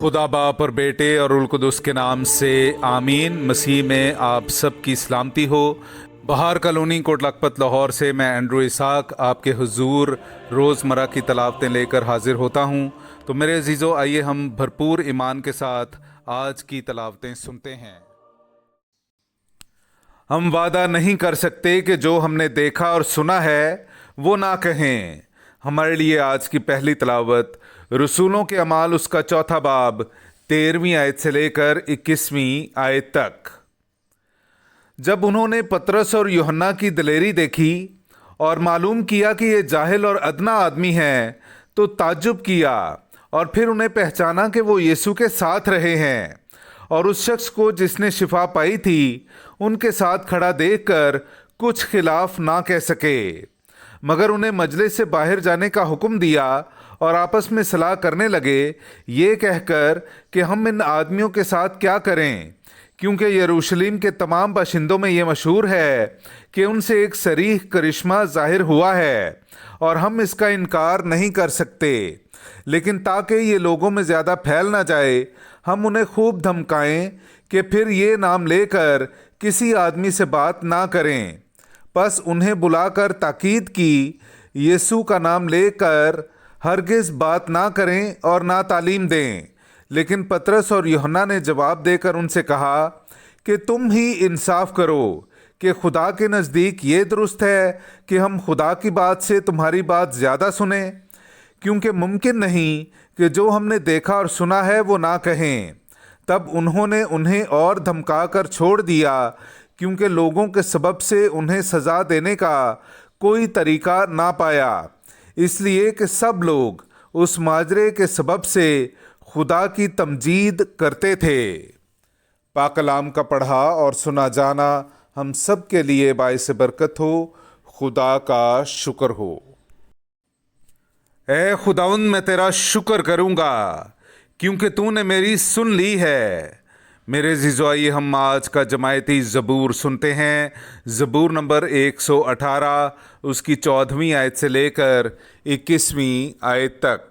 खुदा बाप और बेटे और उल कुदस के नाम से आमीन। मसीह में आप सब की सलामती हो। बहार कॉलोनी कोट लखपत लाहौर से मैं एंड्रू इसाक आपके हुजूर रोज़मर्रा की तलावतें लेकर हाजिर होता हूँ। तो मेरे अजीज़ों, आइए हम भरपूर ईमान के साथ आज की तलावतें सुनते हैं। हम वादा नहीं कर सकते कि जो हमने देखा और सुना है वो ना कहें। हमारे लिए आज की पहली तलावत रसूलों के अमाल उसका चौथा बाब 13वीं आयत से लेकर 21वीं आयत तक। जब उन्होंने पतरस और यूहन्ना की दिलेरी देखी और मालूम किया कि ये जाहिल और अदना आदमी हैं, तो ताज्जुब किया और फिर उन्हें पहचाना कि वो यीशु के साथ रहे हैं। और उस शख्स को जिसने शिफा पाई थी उनके साथ खड़ा देखकर कुछ खिलाफ ना कह सके, मगर उन्हें मजलिस से बाहर जाने का हुक्म दिया और आपस में सलाह करने लगे, ये कहकर कि हम इन आदमियों के साथ क्या करें, क्योंकि यरूशलेम के तमाम बाशिंदों में ये मशहूर है कि उनसे एक सरीह करिश्मा जाहिर हुआ है और हम इसका इनकार नहीं कर सकते। लेकिन ताकि ये लोगों में ज़्यादा फैल ना जाए, हम उन्हें खूब धमकाएं कि फिर ये नाम लेकर किसी आदमी से बात ना करें। बस उन्हें बुलाकर ताकीद की, यीशु का नाम लेकर हरगिज़ बात ना करें और ना तालीम दें। लेकिन पतरस और यूहन्ना ने जवाब देकर उनसे कहा कि तुम ही इंसाफ करो कि खुदा के नज़दीक ये दुरुस्त है कि हम खुदा की बात से तुम्हारी बात ज़्यादा सुने, क्योंकि मुमकिन नहीं कि जो हमने देखा और सुना है वो ना कहें। तब उन्होंने उन्हें और धमकाकर छोड़ दिया, क्योंकि लोगों के सबब से उन्हें सज़ा देने का कोई तरीका ना पाया, इसलिए कि सब लोग उस माजरे के सबब से खुदा की तमजीद करते थे। पाक कलाम का पढ़ा और सुना जाना हम सब के लिए बाइस बरकत हो। खुदा का शुक्र हो। ए खुदावंद, मैं तेरा शुक्र करूँगा क्योंकि तूने मेरी सुन ली है। मेरे अज़ीज़ों, आइए हम आज का जमायती ज़बूर सुनते हैं। ज़बूर नंबर 118, उसकी 14वीं आयत से लेकर 21वीं आयत तक।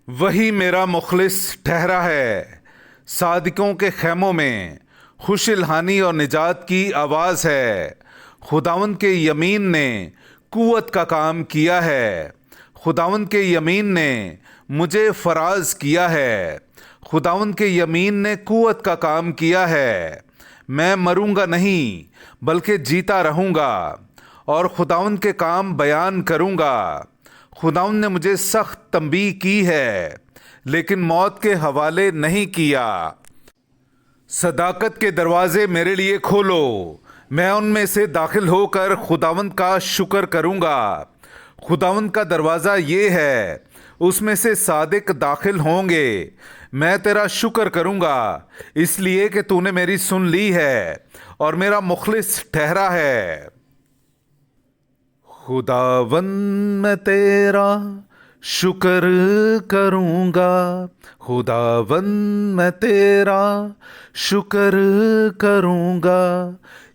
वही मेरा मुखलिस ठहरा है, सादिकों के खैमों में खुश इल्हानी और निजात की आवाज़ है। खुदावंद के यमीन ने कुव्वत का काम किया है, खुदावंद के यमीन ने मुझे फराज किया है। खुदावंद के यमीन ने कुव्वत का काम किया है। मैं मरूंगा नहीं बल्कि जीता रहूंगा और खुदावंद के काम बयान करूंगा। खुदावंद ने मुझे सख्त तंबीह की है, लेकिन मौत के हवाले नहीं किया। सदाकत के दरवाजे मेरे लिए खोलो, मैं उनमें से दाखिल होकर खुदावंद का शुक्र करूंगा। खुदावंद का दरवाज़ा ये है, उसमें से सादिक दाखिल होंगे। मैं तेरा शुक्र करूंगा इसलिए कि तूने मेरी सुन ली है और मेरा मुखलिस ठहरा है। खुदावंद, मैं तेरा शुक्र करूंगा, खुदावंद मैं तेरा शुक्र करूंगा,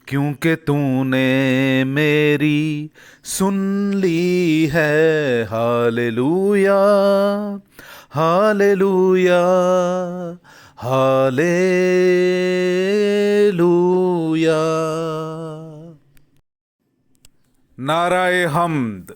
क्योंकि तूने मेरी सुन ली है। Hallelujah, hallelujah, hallelujah. नाराए हम्द।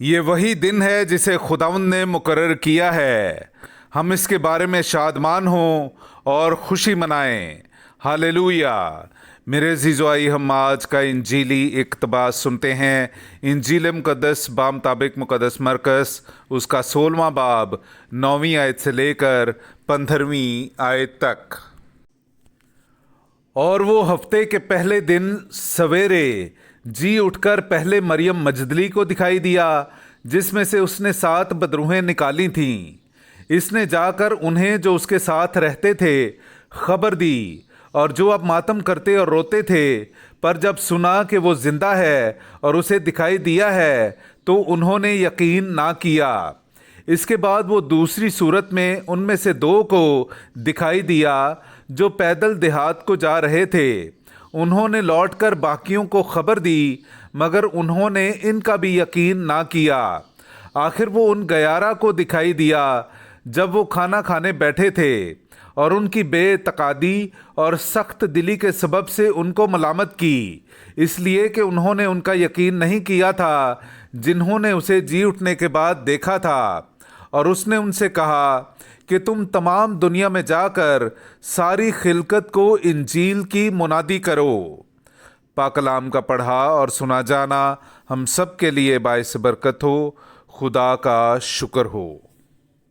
ये वही दिन है जिसे खुदावंद ने मुकर्रर किया है। हम इसके बारे में शादमान हों और खुशी मनाएं। हालेलुया। मेरे अज़ीज़ों, आइए हम आज का इंजीली इक़्तिबास सुनते हैं। इंजील मुक़द्दस बामुताबिक मुक़द्दस मरकस, उसका 16वां बाब 9वीं आयत से लेकर 15वीं आयत तक। और वो हफ्ते के पहले दिन सवेरे जी उठकर पहले मरियम मजदली को दिखाई दिया, जिसमें से उसने 7 बदरूहें निकाली थीं। इसने जाकर उन्हें जो उसके साथ रहते थे खबर दी, और जो अब मातम करते और रोते थे, पर जब सुना कि वो जिंदा है और उसे दिखाई दिया है, तो उन्होंने यकीन ना किया। इसके बाद वो दूसरी सूरत में उनमें से 2 को दिखाई दिया जो पैदल देहात को जा रहे थे। उन्होंने लौटकर बाकियों को खबर दी, मगर उन्होंने इनका भी यकीन ना किया। आखिर वो उन 11 को दिखाई दिया جب وہ کھانا کھانے بیٹھے تھے اور ان کی بے اعتقادی اور سخت دلی کے سبب سے ان کو ملامت کی، اس لیے کہ انہوں نے ان کا یقین نہیں کیا تھا جنہوں نے اسے جی اٹھنے کے بعد دیکھا تھا، اور اس نے ان سے کہا کہ تم تمام دنیا میں جا کر ساری خلقت کو انجیل کی منادی کرو۔ پاک کلام کا پڑھا اور سنا جانا ہم سب کے لیے باعث برکت ہو۔ خدا کا شکر ہو۔